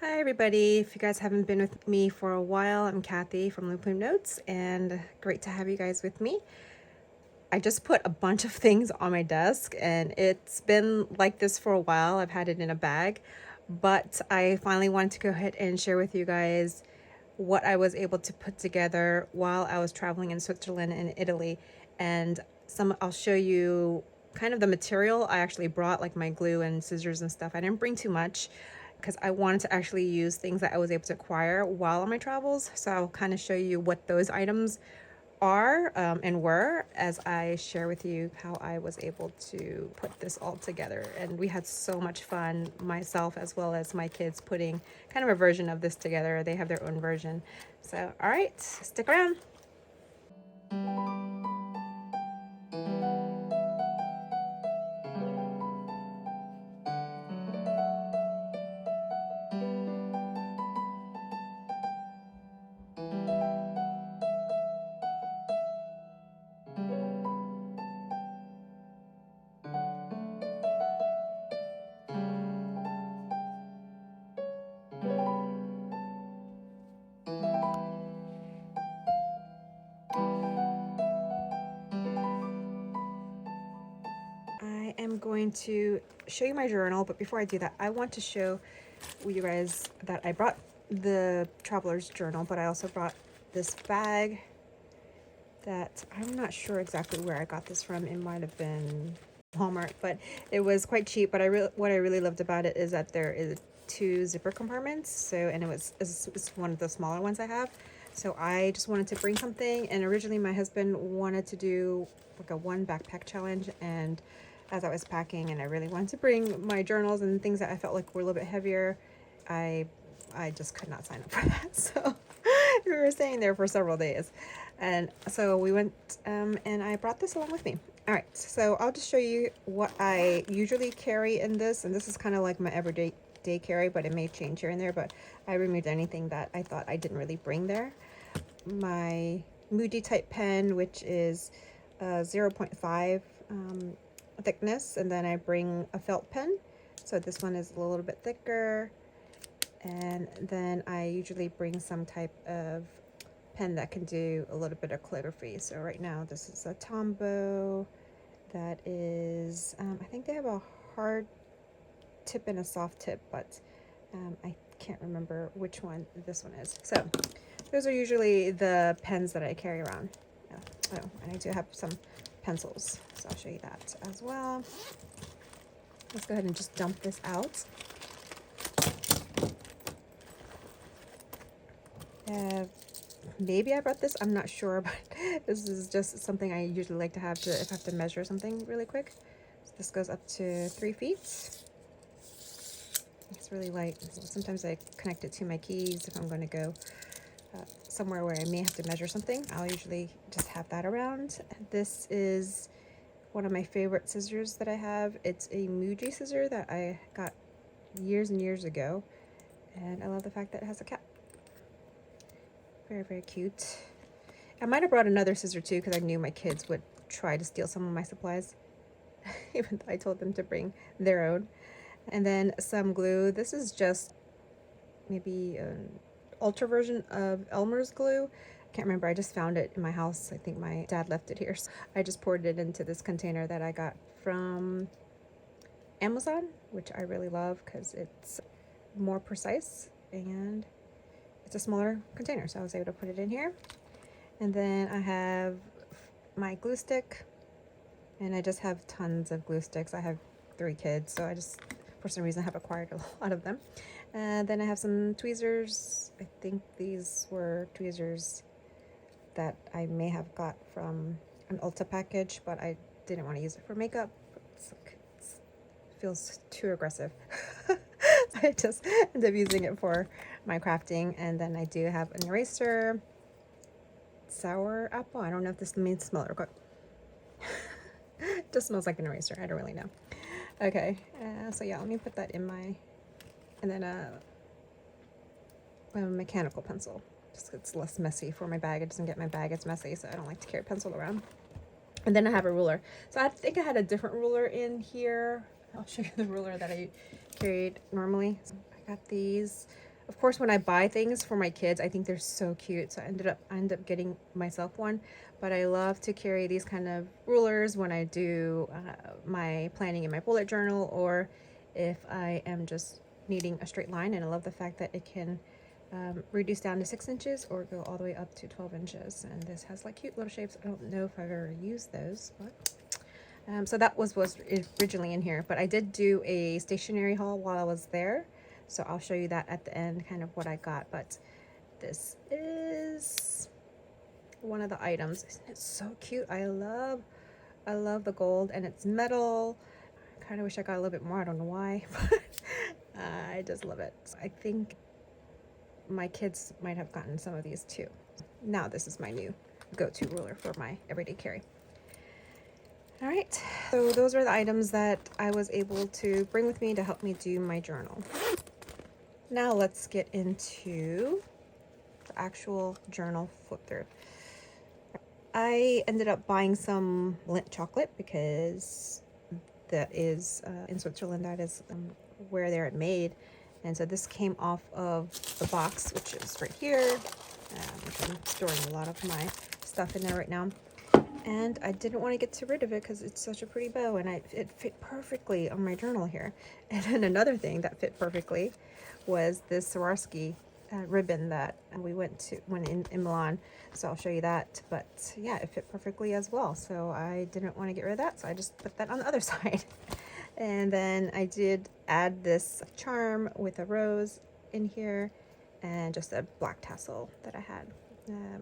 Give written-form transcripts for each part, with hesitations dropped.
Hi everybody, if you guys haven't been with me for a while, I'm Kathy from Loop Notes, and great to have you guys with me. I just put a bunch of things on my desk and it's been like this for a while. I've had it in a bag, but I finally wanted to go ahead and share with you guys what I was able to put together while I was traveling in Switzerland and Italy. And I'll show you kind of the material I actually brought, like my glue and scissors and stuff. I didn't bring too much because I wanted to actually use things that I was able to acquire while on my travels. So I'll kind of show you what those items are and were as I share with you how I was able to put this all together. And we had so much fun, myself as well as my kids, putting kind of a version of this together. They have their own version. So, all right, stick around. I am going to show you my journal, but before I do that, I want to show you guys that I brought the traveler's journal, but I also brought this bag that I'm not sure exactly where I got this from. It might have been Walmart, but it was quite cheap. But what I really loved about it is that there is 2 zipper compartments. So, and it's one of the smaller ones I have. So I just wanted to bring something. And originally my husband wanted to do like a 1 backpack challenge. And as I was packing and I really wanted to bring my journals and things that I felt like were a little bit heavier, I just could not sign up for that. So we were staying there for several days. And so we went and I brought this along with me. All right, so I'll just show you what I usually carry in this. And this is kind of like my everyday carry, but it may change here and there. But I removed anything that I thought I didn't really bring there. My Muji type pen, which is 0.5 thickness. And then I bring a felt pen. So this one is a little bit thicker. And then I usually bring some type of pen that can do a little bit of calligraphy. So right now this is a Tombow that is, I think they have a hard tip and a soft tip, but I can't remember which one this one is. So those are usually the pens that I carry around. Oh, and I do have some pencils, so I'll show you that as well. Let's go ahead and just dump this out. Maybe I brought this, I'm not sure, but this is just something I usually like to have if I have to measure something really quick. So this goes up to 3 feet. It's really light. Sometimes I connect it to my keys if I'm going to go somewhere where I may have to measure something. I'll usually just have that around. This is one of my favorite scissors that I have. It's a Muji scissor that I got years and years ago, and I love the fact that it has a cap. Very, very cute. I might have brought another scissor too because I knew my kids would try to steal some of my supplies, even though I told them to bring their own. And then some glue. This is just maybe an ultra version of Elmer's Glue. I can't remember. I just found it in my house. I think my dad left it here. So I just poured it into this container that I got from Amazon, which I really love because it's more precise and it's a smaller container, so I was able to put it in here. And then I have my glue stick, and I just have tons of glue sticks. I have 3 kids, so I just, for some reason, have acquired a lot of them. And then I have some tweezers. I think these were tweezers that I may have got from an Ulta package, but I didn't want to use it for makeup. It feels too aggressive. I just end up using it for my crafting. And then I do have an eraser, sour apple. I don't know if this means smell or cook. It just smells like an eraser. I don't really know. Okay, so yeah, let me put that in my, and then a mechanical pencil. Just it's less messy for my bag. It doesn't get my bag as messy, so I don't like to carry a pencil around. And then I have a ruler. So I think I had a different ruler in here. I'll show you the ruler that I carried normally. So I got these Of course, when I buy things for my kids, I think they're so cute. So I ended up getting myself one. But I love to carry these kind of rulers when I do my planning in my bullet journal, or if I am just needing a straight line. And I love the fact that it can reduce down to 6 inches or go all the way up to 12 inches. And this has like cute little shapes. I don't know if I've ever used those, but so that was originally in here. But I did do a stationery haul while I was there, so I'll show you that at the end, kind of what I got. But this is one of the items. Isn't it so cute? I love the gold, and it's metal. I kind of wish I got a little bit more. I don't know why, but I just love it. I think my kids might have gotten some of these too. Now this is my new go-to ruler for my everyday carry. All right, so those are the items that I was able to bring with me to help me do my journal. Now let's get into the actual journal flip through. I ended up buying some Lindt chocolate because that is in Switzerland, that is where they're made. And so this came off of the box, which is right here, which I'm storing a lot of my stuff in there right now. And I didn't want to get rid of it because it's such a pretty bow, and it fit perfectly on my journal here. And then another thing that fit perfectly was this Swarovski ribbon that we went in Milan. So I'll show you that. But yeah, it fit perfectly as well. So I didn't want to get rid of that, so I just put that on the other side. And then I did add this charm with a rose in here and just a black tassel that I had.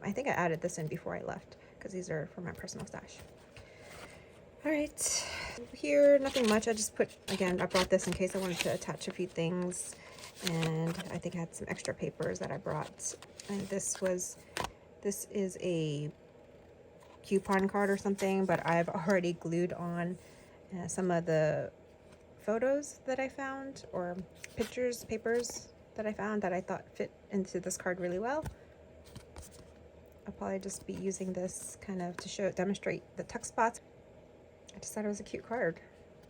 I think I added this in before I left, because these are for my personal stash. All right, here, nothing much. I just put, again, I brought this in case I wanted to attach a few things. And I think I had some extra papers that I brought. And this is a coupon card or something, but I've already glued on some of the photos that I found, or papers that I found that I thought fit into this card really well. I'll probably just be using this kind of to demonstrate the tuck spots. I just thought it was a cute card.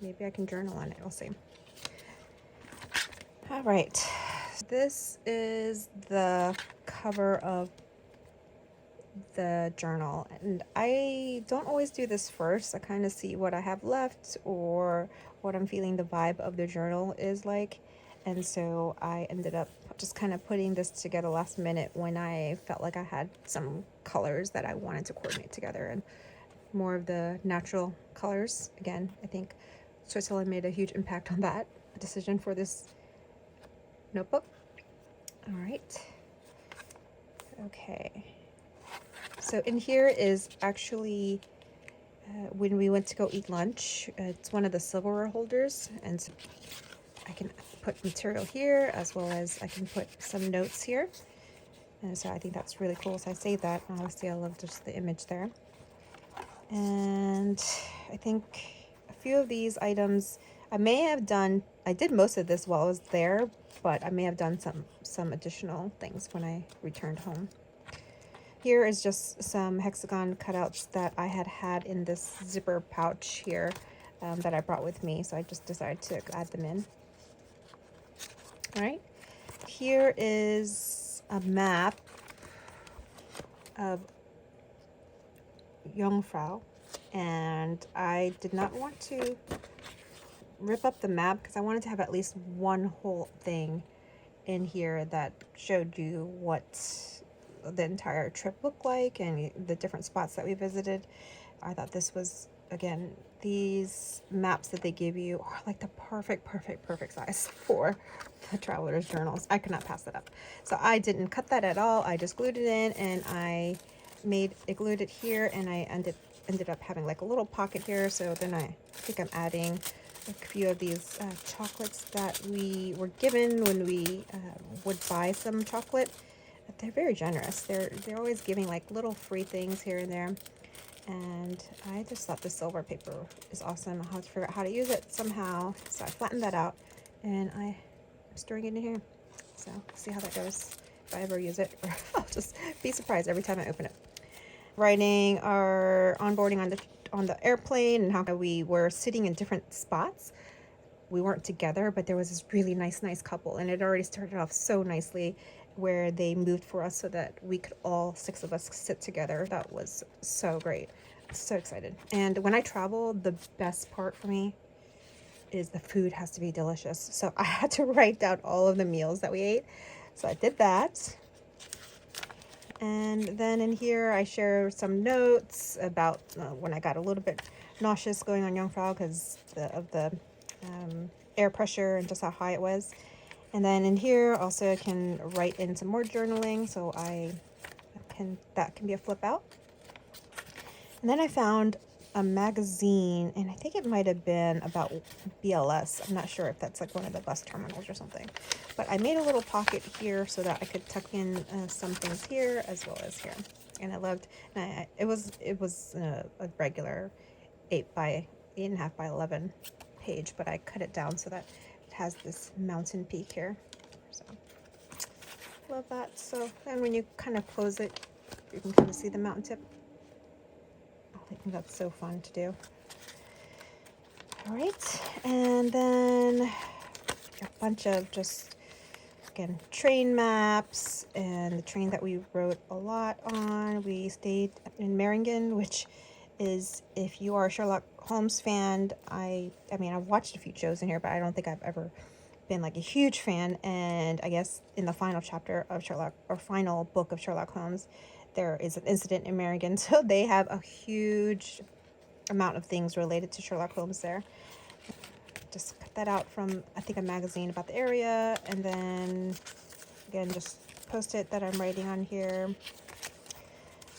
Maybe I can journal on it. We'll see. All right. This is the cover of the journal, and I don't always do this first. I kind of see what I have left or what I'm feeling the vibe of the journal is like. And so I ended up just kind of putting this together last minute when I felt like I had some colors that I wanted to coordinate together, and more of the natural colors. Again, I think Switzerland made a huge impact on that decision for this notebook. All right. Okay. So in here is actually when we went to go eat lunch. It's one of the silverware holders, and so I can put material here, as well as I can put some notes here. And so I think that's really cool. So I saved that. Obviously, I love just the image there. And I think a few of these items I did most of this while I was there, but I may have done some additional things when I returned home. Here is just some hexagon cutouts that I had in this zipper pouch here that I brought with me. So I just decided to add them in. All right, here is a map of Jungfrau, and I did not want to rip up the map because I wanted to have at least one whole thing in here that showed you what the entire trip looked like and the different spots that we visited. I thought this was, again, these maps that they give you are like the perfect size for the traveler's journals. I could not pass that up. So I didn't cut that at all. I just glued it in, and I glued it here, and I ended up having like a little pocket here. So then I think I'm adding a few of these chocolates that we were given when we would buy some chocolate. They're very generous. They're always giving like little free things here and there. And I just thought the silver paper is awesome. I'll have to figure out how to use it somehow. So I flattened that out, and I'm storing it in here. So see how that goes. If I ever use it, or I'll just be surprised every time I open it. Writing our onboarding on the airplane and how we were sitting in different spots. we weren't together, but there was this really nice couple, and it already started off so nicely where they moved for us so that we could all 6 of us sit together. That was so great. So excited. And when I travel, the best part for me is the food has to be delicious. So I had to write down all of the meals that we ate. So I did that. And then in here, I share some notes about when I got a little bit nauseous going on Jungfrau because of the air pressure and just how high it was. And then in here, also I can write in some more journaling, so that can be a flip out. And then I found a magazine, and I think it might have been about BLS. I'm not sure if that's like one of the bus terminals or something. But I made a little pocket here so that I could tuck in some things here as well as here. And I loved, and it was a regular 8.5 by 11 page, but I cut it down so that it has this mountain peak here. So love that. So then when you kind of close it, you can kind of see the mountain tip. I think that's so fun to do. All right, and then a bunch of just, again, train maps and the train that we rode a lot on. We stayed in Meiringen, which is, if you are a Sherlock Holmes fan, I mean, I've watched a few shows in here, but I don't think I've ever been like a huge fan. And I guess in the final chapter of Sherlock, or final book of Sherlock Holmes, there is an incident in Meiringen, so they have a huge amount of things related to Sherlock Holmes there. Just cut that out from, I think, a magazine about the area, and then again just post-it that I'm writing on here.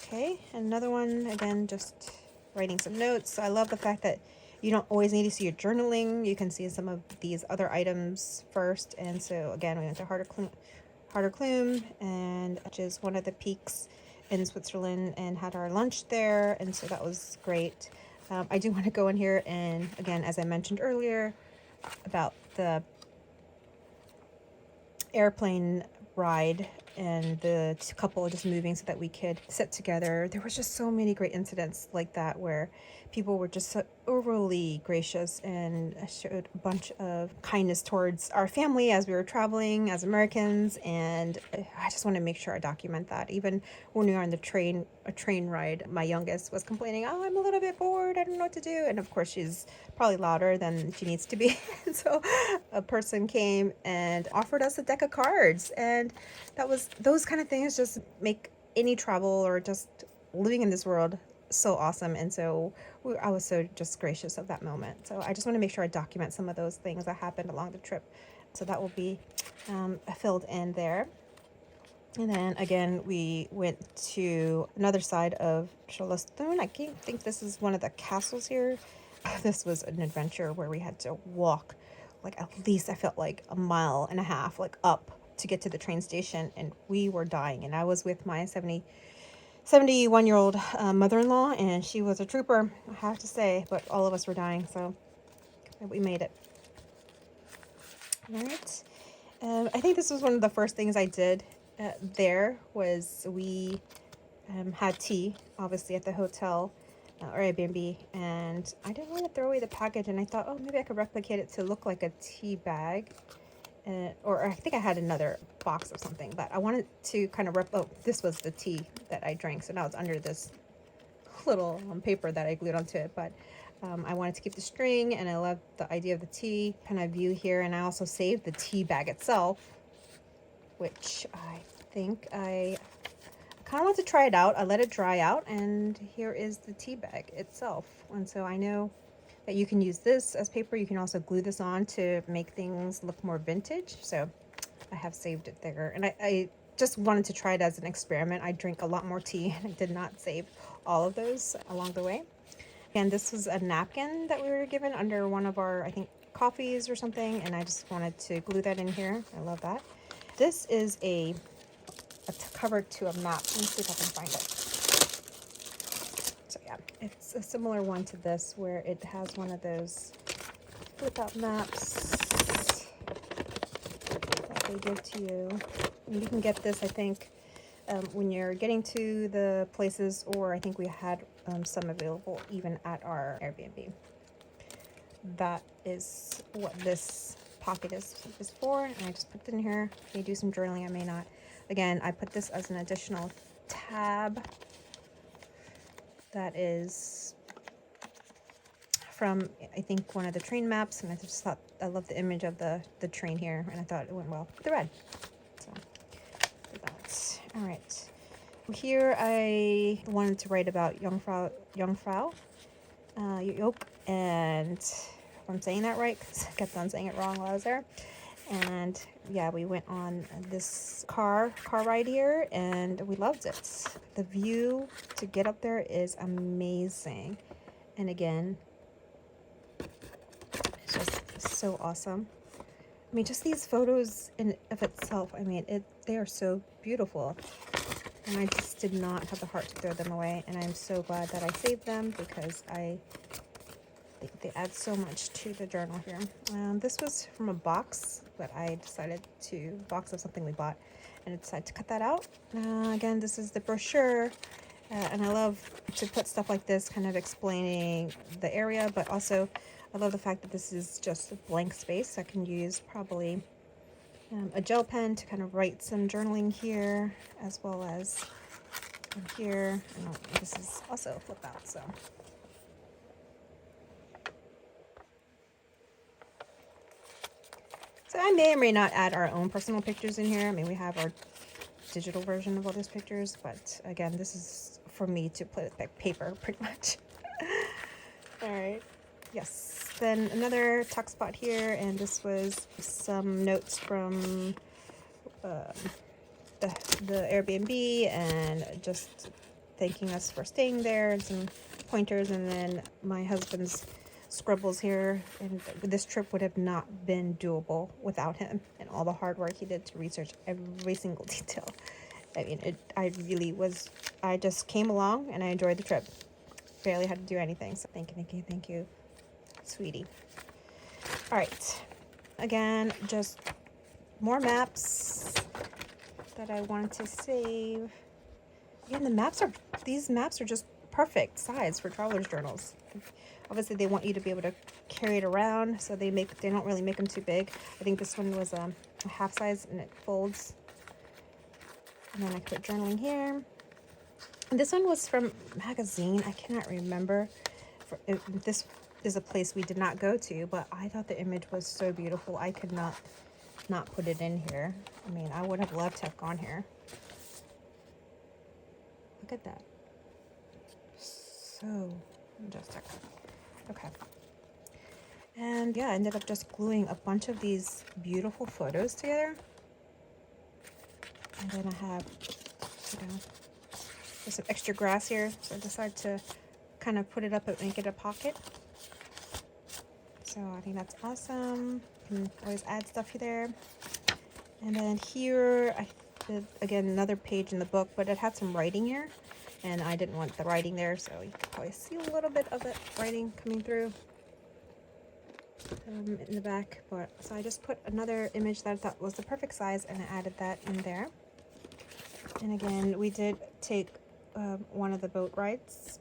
Okay, another one, again, just writing some notes. I love the fact that you don't always need to see your journaling. You can see some of these other items first. And so again, we went to Harderklum, and which is one of the peaks in Switzerland, and had our lunch there, and so that was great. I do want to go in here and, again, as I mentioned earlier about the airplane ride and the couple just moving so that we could sit together. There was just so many great incidents like that where people were just so overly gracious and showed a bunch of kindness towards our family as we were traveling as Americans. And I just want to make sure I document that. Even when we were on a train ride, my youngest was complaining, "Oh, I'm a little bit bored. I don't know what to do." And of course, she's probably louder than she needs to be. And so a person came and offered us a deck of cards. And those kind of things just make any travel or just living in this world so awesome. And so I was so just gracious of that moment. So I just want to make sure I document some of those things that happened along the trip. So that will be filled in there. And then again, we went to another side of Charleston. I can't think this is one of the castles here. This was an adventure where we had to walk like at least, I felt like, 1.5 miles like up to get to the train station, and we were dying. And I was with my 71-year-old mother-in-law, and she was a trooper, I have to say, but all of us were dying, so we made it. All right. I think this was one of the first things I did there was we had tea, obviously, at the hotel or Airbnb, and I didn't want to throw away the package, and I thought, oh, maybe I could replicate it to look like a tea bag. Or I think I had another box of something, but I wanted to kind of this was the tea that I drank, so now it's under this little paper that I glued onto it, but I wanted to keep the string, and I love the idea of the tea kind of view here. And I also saved the tea bag itself, which I think I kind of want to try it out. I let it dry out, and here is the tea bag itself. And so I know that you can use this as paper. You can also glue this on to make things look more vintage. So I have saved it there. And I just wanted to try it as an experiment. I drink a lot more tea, and I did not save all of those along the way. And this was a napkin that we were given under one of our, I think, coffees or something. And I just wanted to glue that in here. I love that. This is a cover to a map. Let me see if I can find it. So yeah, it's a similar one to this, where it has one of those flip out maps that they give to you. And you can get this, I think, when you're getting to the places, or I think we had some available even at our Airbnb. that is what this pocket is for, and I just put it in here. I may do some journaling, I may not. Again, I put this as an additional tab that is from, I think, one of the train maps, and I just thought, I love the image of the train here, and I thought it went well with the red. So, that. All right. Here I wanted to write about Jungfrau, yolk, and if I'm saying that right, because I kept on saying it wrong while I was there. And yeah, we went on this car ride here, and we loved it. The view to get up there is amazing, and again, it's just so awesome. I mean, just these photos in of itself, I mean, they are so beautiful, and I just did not have the heart to throw them away, and I'm so glad that I saved them, because I think they add so much to the journal here. This was from a box, but I decided to, box of something we bought, and I decided to cut that out. Again, this is the brochure, and I love to put stuff like this, kind of explaining the area, but also I love the fact that this is just a blank space. I can use probably a gel pen to kind of write some journaling here, as well as here. And this is also flip out, so. So I may or may not add our own personal pictures in here. I mean, we have our digital version of all those pictures, but again, this is for me to put it like paper, pretty much. All right. Yes. Then another tuck spot here, and this was some notes from the Airbnb, and just thanking us for staying there, and some pointers, and then my husband's scribbles here. And this trip would have not been doable without him and all the hard work he did to research every single detail. I mean, I just came along and I enjoyed the trip. Barely had to do anything. So thank you, sweetie. All right. Again, just more maps that I wanted to save. Again, these maps are just perfect size for traveler's journals. Obviously, they want you to be able to carry it around, so they don't really make them too big. I think this one was a half size, and it folds. And then I put journaling here. And this one was from magazine. I cannot remember. This is a place we did not go to, but I thought the image was so beautiful. I could not put it in here. I mean, I would have loved to have gone here. Look at that. So majestic. Okay. And yeah, I ended up just gluing a bunch of these beautiful photos together. And then I have, there's some extra grass here, so I decided to kind of put it up and make it a pocket. So I think that's awesome. You can always add stuff there. And then here, I did, again, another page in the book, but it had some writing here, and I didn't want the writing there, so you can probably see a little bit of it writing coming through in the back. But so I just put another image that I thought was the perfect size, and I added that in there. And again, we did take one of the boat rides.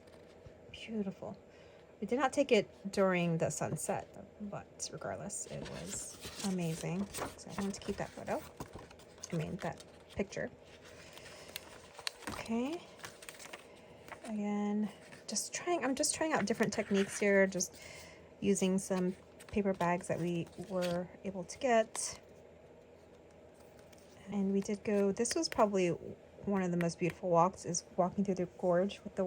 Beautiful. We did not take it during the sunset, but regardless, it was amazing. So I wanted to keep that photo. I mean, that picture. Okay. Again, I'm just trying out different techniques here, just using some paper bags that we were able to get. And we did go, this was probably one of the most beautiful walks, is walking through the gorge with the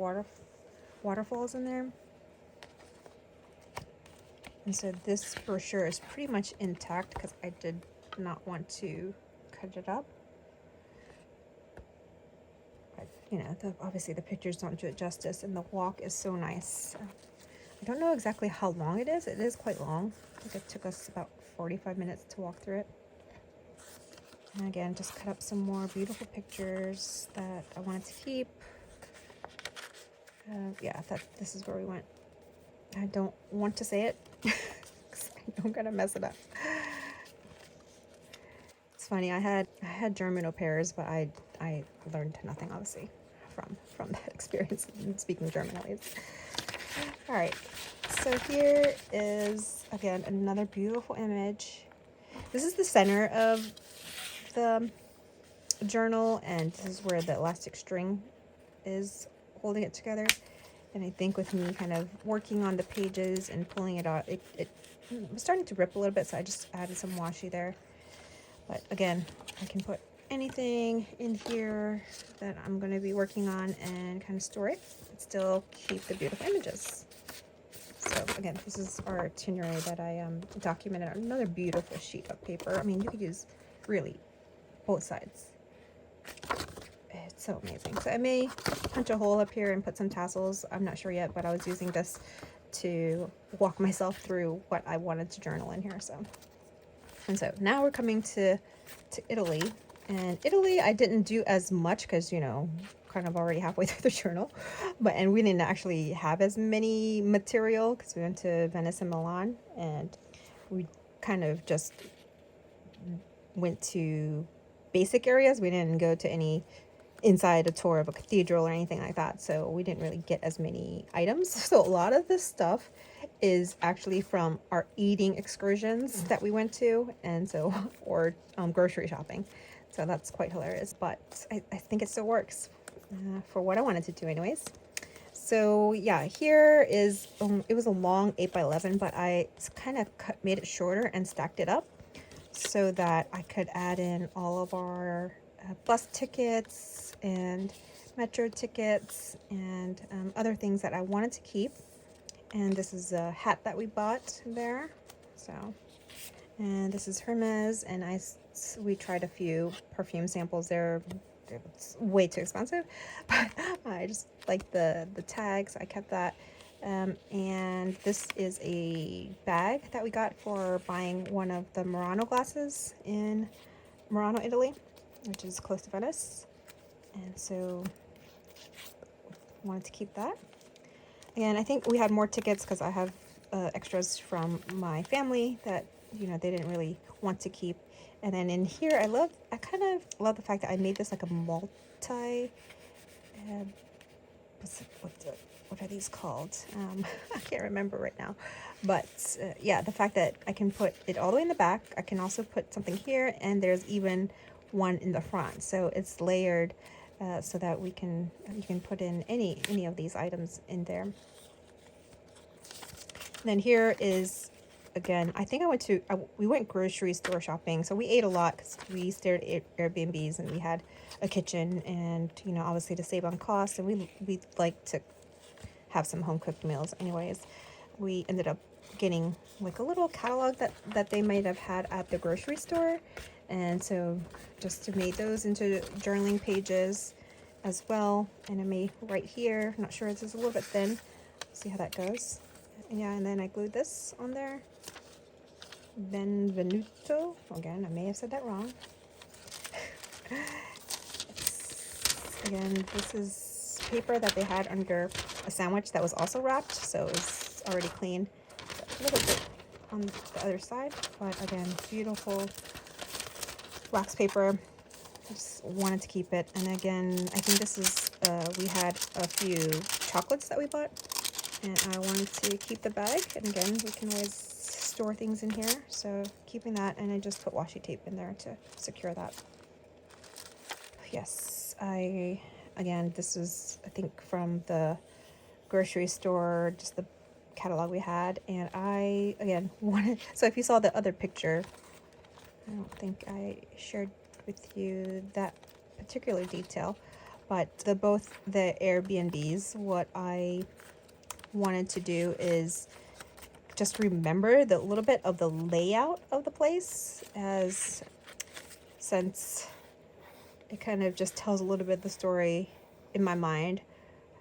waterfalls in there. And so this brochure is pretty much intact because I did not want to cut it up. But, you know, obviously the pictures don't do it justice, and the walk is so nice. I don't know exactly how long it is. It is quite long. I think it took us about 45 minutes to walk through it. And again, just cut up some more beautiful pictures that I wanted to keep. Yeah, this is where we went. I don't want to say it because I'm gonna mess it up. It's funny. I had German au pairs, but I learned nothing, obviously, from that experience, speaking German at least. All right, So here is, again, another beautiful image. This is the center of the journal, and this is where the elastic string is holding it together. And I think with me kind of working on the pages and pulling it out, it was starting to rip a little bit, so I just added some washi there. But again, I can put anything in here that I'm going to be working on and kind of store it, but still keep the beautiful images. So again, this is our itinerary that I documented on another beautiful sheet of paper. I mean, you could use really both sides. It's so amazing. So I may punch a hole up here and put some tassels. I'm not sure yet, but I was using this to walk myself through what I wanted to journal in here. And so now we're coming to Italy. And Italy, I didn't do as much because, you know, kind of already halfway through the journal. And we didn't actually have as many material because we went to Venice and Milan. And we kind of just went to basic areas. We didn't go to any inside a tour of a cathedral or anything like that. So we didn't really get as many items. So a lot of this stuff is actually from our eating excursions that we went to, and so, or grocery shopping. So that's quite hilarious, but I think it still works for what I wanted to do anyways. So yeah, here is, it was a long 8x11, but I kind of made it shorter and stacked it up so that I could add in all of our bus tickets and metro tickets and other things that I wanted to keep. And this is a hat that we bought there. So, and this is Hermes, and we tried a few perfume samples there. It's way too expensive, but I just like the tags. I kept that. And this is a bag that we got for buying one of the Murano glasses in Murano, Italy, which is close to Venice. And so wanted to keep that. And I think we had more tickets because I have extras from my family that, you know, they didn't really want to keep. And then in here, I kind of love the fact that I made this like a multi, what are these called? I can't remember right now. But yeah, the fact that I can put it all the way in the back. I can also put something here, and there's even one in the front. So it's layered so that you can put in any of these items in there. And then here is, again, I think we went grocery store shopping. So we ate a lot because we stayed at Airbnbs and we had a kitchen, and, you know, obviously to save on costs, and we like to have some home cooked meals anyways. We ended up getting like a little catalog that they might have had at the grocery store, and so just made those into journaling pages as well. And I made right here, not sure, this is a little bit thin, see how that goes. And yeah, and then I glued this on there. Benvenuto, again, I may have said that wrong. Again, this is paper that they had under a sandwich that was also wrapped, so it was already clean. A little bit on the other side, but again, beautiful wax paper. I just wanted to keep it. And again, I think this is, we had a few chocolates that we bought, and I wanted to keep the bag. And again, we can always store things in here, so keeping that, and I just put washi tape in there to secure that. Yes, again, this is, I think, from the grocery store, just the catalog we had. And I, again, wanted, so if you saw the other picture, I don't think I shared with you that particular detail, but both the Airbnbs, what I wanted to do is just remember the little bit of the layout of the place, since it kind of just tells a little bit of the story in my mind,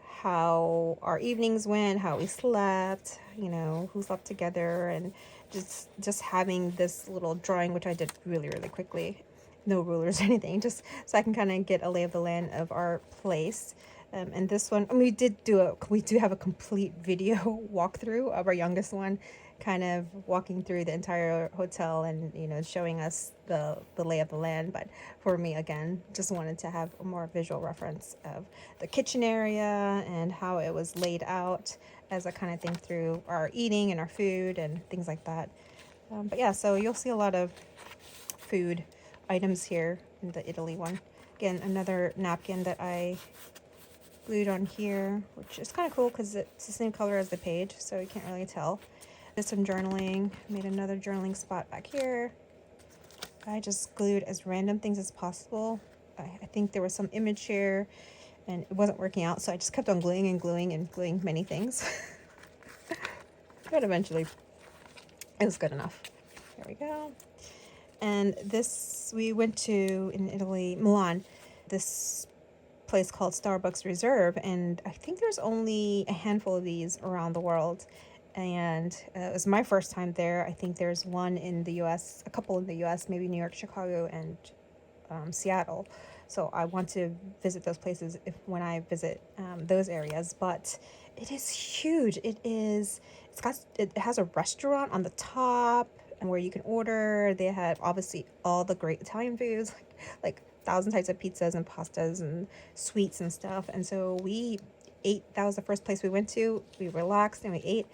how our evenings went, how we slept, you know, who slept together, and just having this little drawing, which I did really, really quickly, no rulers or anything, just so I can kind of get a lay of the land of our place. And this one, I mean, we do have a complete video walkthrough of our youngest one. kind of walking through the entire hotel and, you know, showing us the lay of the land. But for me, again, just wanted to have a more visual reference of the kitchen area and how it was laid out as I kind of think through our eating and our food and things like that. But yeah, so you'll see a lot of food items here in the Italy one. Again, another napkin that I glued on here, which is kind of cool because it's the same color as the page, so you can't really tell. Did some journaling, made another journaling spot back here. I just glued as random things as possible. I think there was some image here and it wasn't working out, so I just kept on gluing and gluing and gluing many things. But eventually it was good enough. There we go. And this, we went to, in Italy, Milan, this place called Starbucks Reserve, and I think there's only a handful of these around the world. And it was my first time there. I think there's one in the US, a couple in the US, maybe New York, Chicago, and Seattle. So I want to visit those places when I visit those areas. But it is huge. It has a restaurant on the top and where you can order. They have obviously all the great Italian foods, like 1,000 types of pizzas and pastas and sweets and stuff. And so we ate. That was the first place we went to. We relaxed and we ate.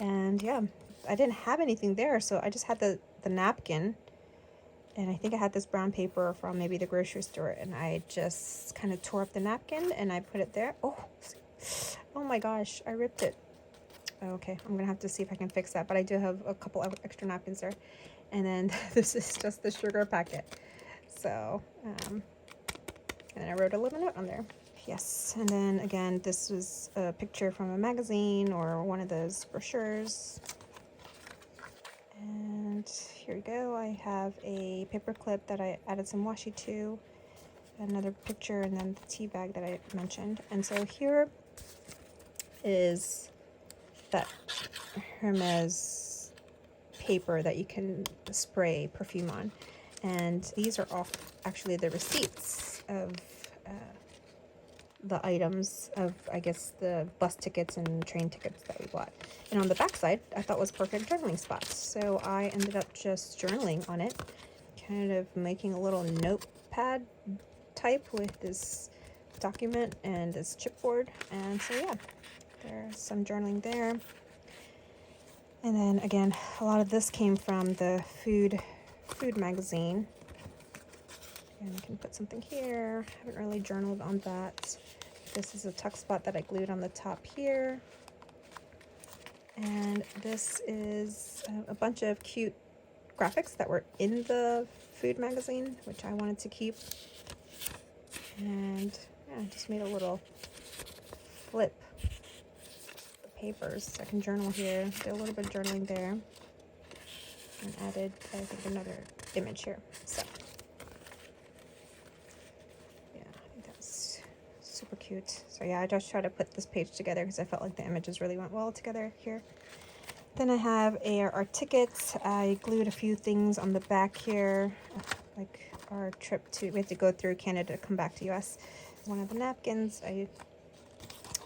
And yeah, I didn't have anything there, so I just had the napkin. And I think I had this brown paper from maybe the grocery store, and I just kind of tore up the napkin and I put it there. Oh my gosh, I ripped it. Okay, I'm gonna have to see if I can fix that, but I do have a couple of extra napkins there. And then this is just the sugar packet. So, and I wrote a little note on there. Yes, and then again, this was a picture from a magazine or one of those brochures. And here we go. I have a paper clip that I added some washi to, another picture, and then the tea bag that I mentioned. And so here is that Hermes paper that you can spray perfume on. And these are all actually the receipts of the items of, I guess, the bus tickets and train tickets that we bought. And on the back side, I thought was perfect journaling spots. So I ended up just journaling on it, kind of making a little notepad type with this document and this chipboard. And so yeah, there's some journaling there. And then again, a lot of this came from the food magazine. And I can put something here. I haven't really journaled on that. This is a tuck spot that I glued on the top here. And this is a bunch of cute graphics that were in the food magazine, which I wanted to keep. And yeah, I just made a little flip the papers. So I can journal here, did a little bit of journaling there, and added, I think, another image here. So super cute. So yeah, I just try to put this page together because I felt like the images really went well together here. Then I have our tickets. I glued a few things on the back here, like our trip to, we had to go through Canada to come back to US. One of the napkins, I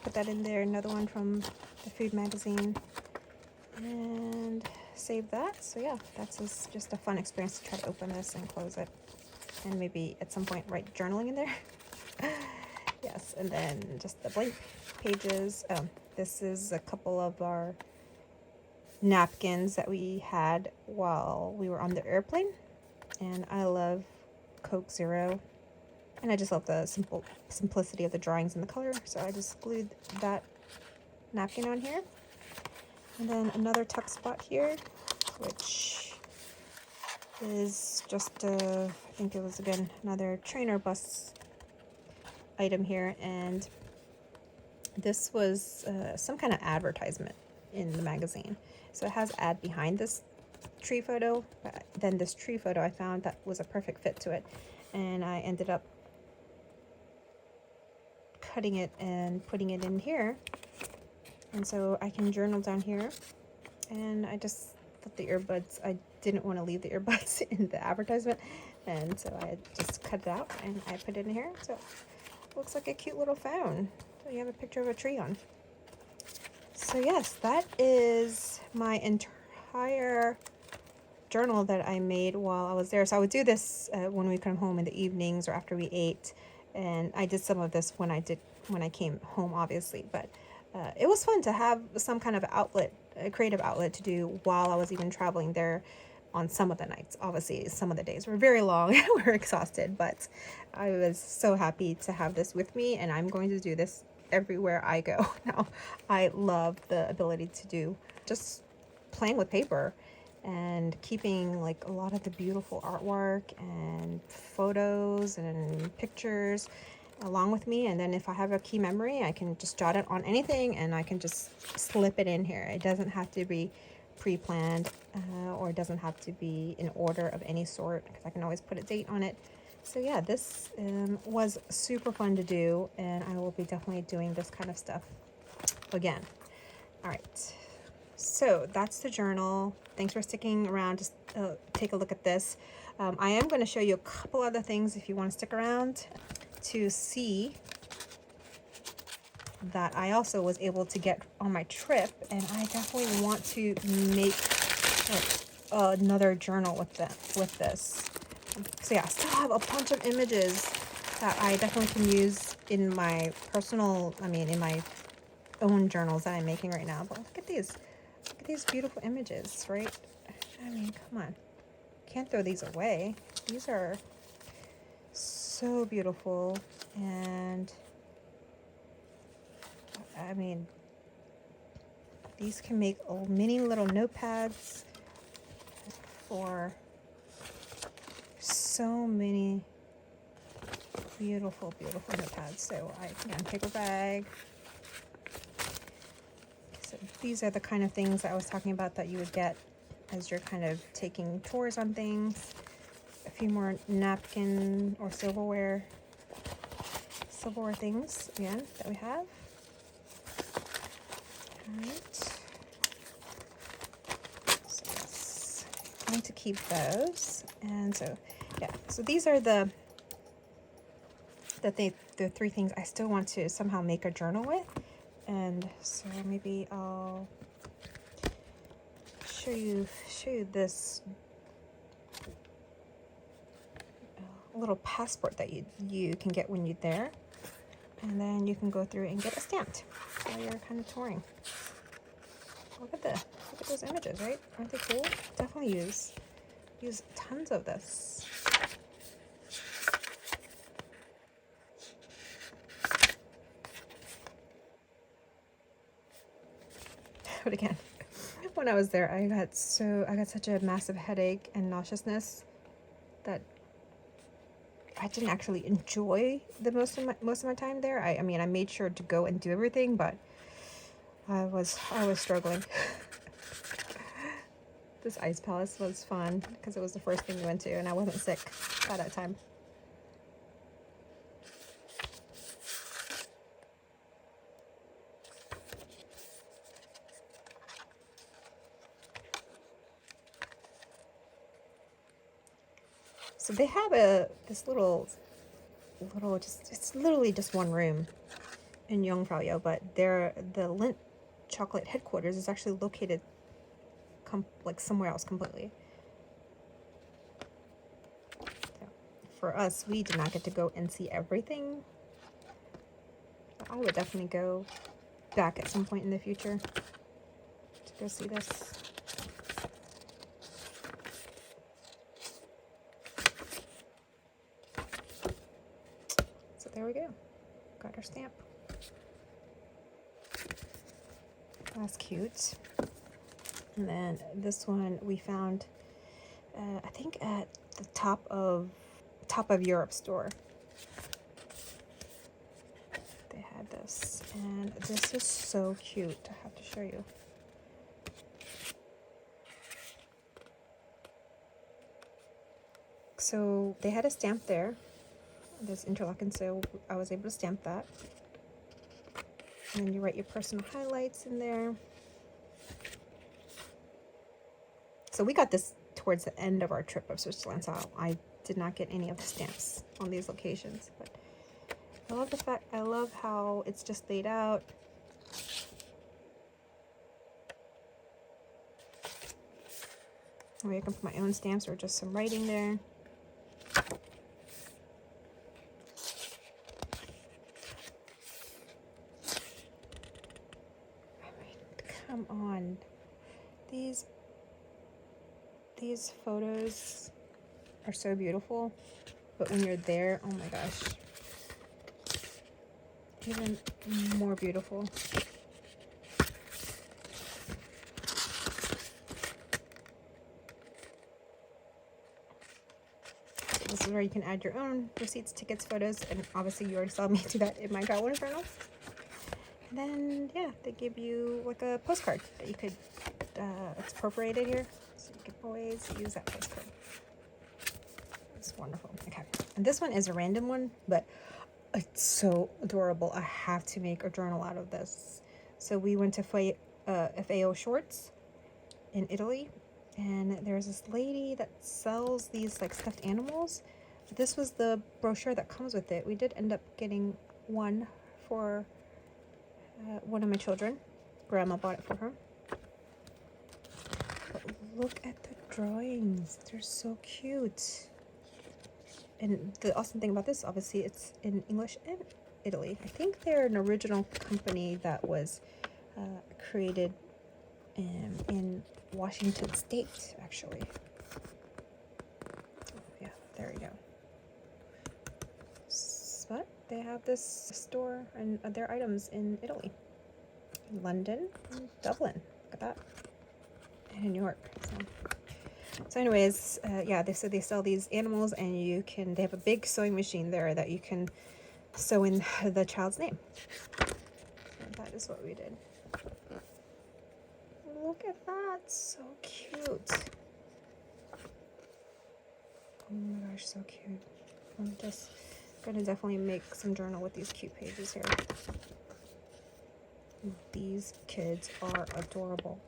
put that in there. Another one from the food magazine, and save that. So yeah, that's just a fun experience to try to open this and close it, and maybe at some point write journaling in there. Yes, and then just the blank pages. This is a couple of our napkins that we had while we were on the airplane. And I love Coke Zero. And I just love the simplicity of the drawings and the color. So I just glued that napkin on here. And then another tuck spot here, which is just, I think it was, again, another train or bus item here, and this was some kind of advertisement in the magazine. So it has ad behind this tree photo, but then this tree photo I found that was a perfect fit to it, and I ended up cutting it and putting it in here, and so I can journal down here. And I just put the earbuds, I didn't want to leave the earbuds in the advertisement, and so I just cut it out and I put it in here. So looks like a cute little phone. So you have a picture of a tree on. So yes, that is my entire journal that I made while I was there. So I would do this when we come home in the evenings or after we ate, and I did some of this when I came home, obviously. But it was fun to have some kind of outlet, a creative outlet to do while I was even traveling there on some of the nights. Obviously, some of the days were very long and we were exhausted, but I was so happy to have this with me, and I'm going to do this everywhere I go now. I love the ability to do just playing with paper and keeping like a lot of the beautiful artwork and photos and pictures along with me. And then if I have a key memory, I can just jot it on anything and I can just slip it in here. It doesn't have to be pre-planned or it doesn't have to be in order of any sort, because I can always put a date on it. So yeah, this was super fun to do, and I will be definitely doing this kind of stuff again. All right, so that's the journal. Thanks for sticking around. Just take a look at this. I am going to show you a couple other things if you want to stick around to see that I also was able to get on my trip, and I definitely want to make another journal with this. So yeah, I still have a bunch of images that I definitely can use in my personal, in my own journals that I'm making right now. But look at these beautiful images, right? I mean, come on, can't throw these away. These are so beautiful, and I mean, these can make mini little notepads for so many beautiful notepads. So again, paper bag. So these are the kind of things that I was talking about that you would get as you're kind of taking tours on things. A few more napkin or silverware things again that we have. Alright, so yes, I'm going to keep those. And so yeah, so these are the three things I still want to somehow make a journal with. And so maybe I'll show you this little passport that you can get when you're there, and then you can go through and get it stamped while you're kind of touring. Look at those images, right? Aren't they cool? Definitely use tons of this. But again, when I was there, I got such a massive headache and nauseousness that I didn't actually enjoy the most of my time there. I mean, I made sure to go and do everything, but I was struggling. This ice palace was fun because it was the first thing we went to, and I wasn't sick by that time. So they have this little it's literally just one room in Jungfraujoch, but the Lindt chocolate headquarters is actually located like somewhere else completely. So for us, we did not get to go and see everything. But I would definitely go back at some point in the future to go see this. So there we go. Got our stamp. That's cute. And then this one we found, I think at the top of Europe store. They had this, and this is so cute. I have to show you. So they had a stamp there, this interlocking, so I was able to stamp that. And then you write your personal highlights in there. So we got this towards the end of our trip of Switzerland, so I did not get any of the stamps on these locations. But I love how it's just laid out. Or I can put my own stamps or just some writing there. I mean, come on. These photos are so beautiful, but when you're there, oh my gosh, even more beautiful. This is where you can add your own receipts, tickets, photos, and obviously you already saw me do that in my traveler's journal. And then, yeah, they give you like a postcard that you could, it's appropriated here, so you can always use that postcard. It's wonderful. Okay, and this one is a random one, but it's so adorable. I have to make a journal out of this. So we went to FAO Shorts in Italy, and there's this lady that sells these like stuffed animals. This was the brochure that comes with it. We did end up getting one for one of my children. Grandma bought it for her. But look at the drawings. They're so cute. And the awesome thing about this, obviously, it's in English and Italy. I think they're an original company that was created in Washington State, actually. Oh, yeah, there we go. But they have this store and their items in Italy, in London, and Dublin. Look at that. And in New York. So anyways, yeah, they said they sell these animals, and they have a big sewing machine there that you can sew in the child's name. And that is what we did. Look at that, so cute. Oh my gosh, so cute. I'm just gonna definitely make some journal with these cute pages here. These kids are adorable.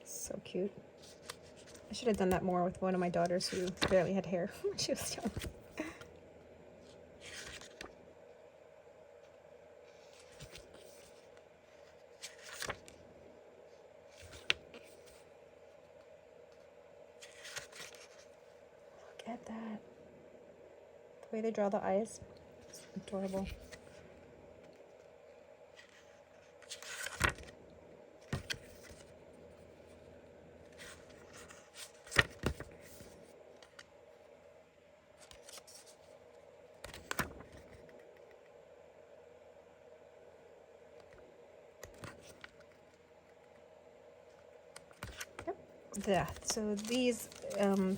So cute. I should have done that more with one of my daughters who barely had hair when she was young. Look at that. The way they draw the eyes. It's adorable. Yeah, so these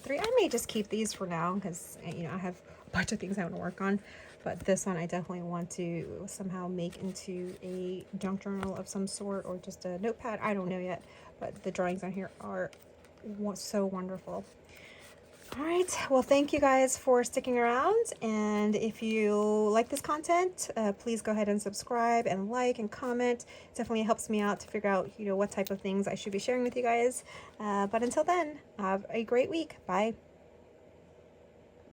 three, I may just keep these for now because, you know, I have a bunch of things I want to work on, but this one I definitely want to somehow make into a junk journal of some sort, or just a notepad. I don't know yet, but the drawings on here are so wonderful. All right, well, thank you guys for sticking around, and if you like this content, please go ahead and subscribe and like and comment. It definitely helps me out to figure out, you know, what type of things I should be sharing with you guys. But until then, have a great week. Bye.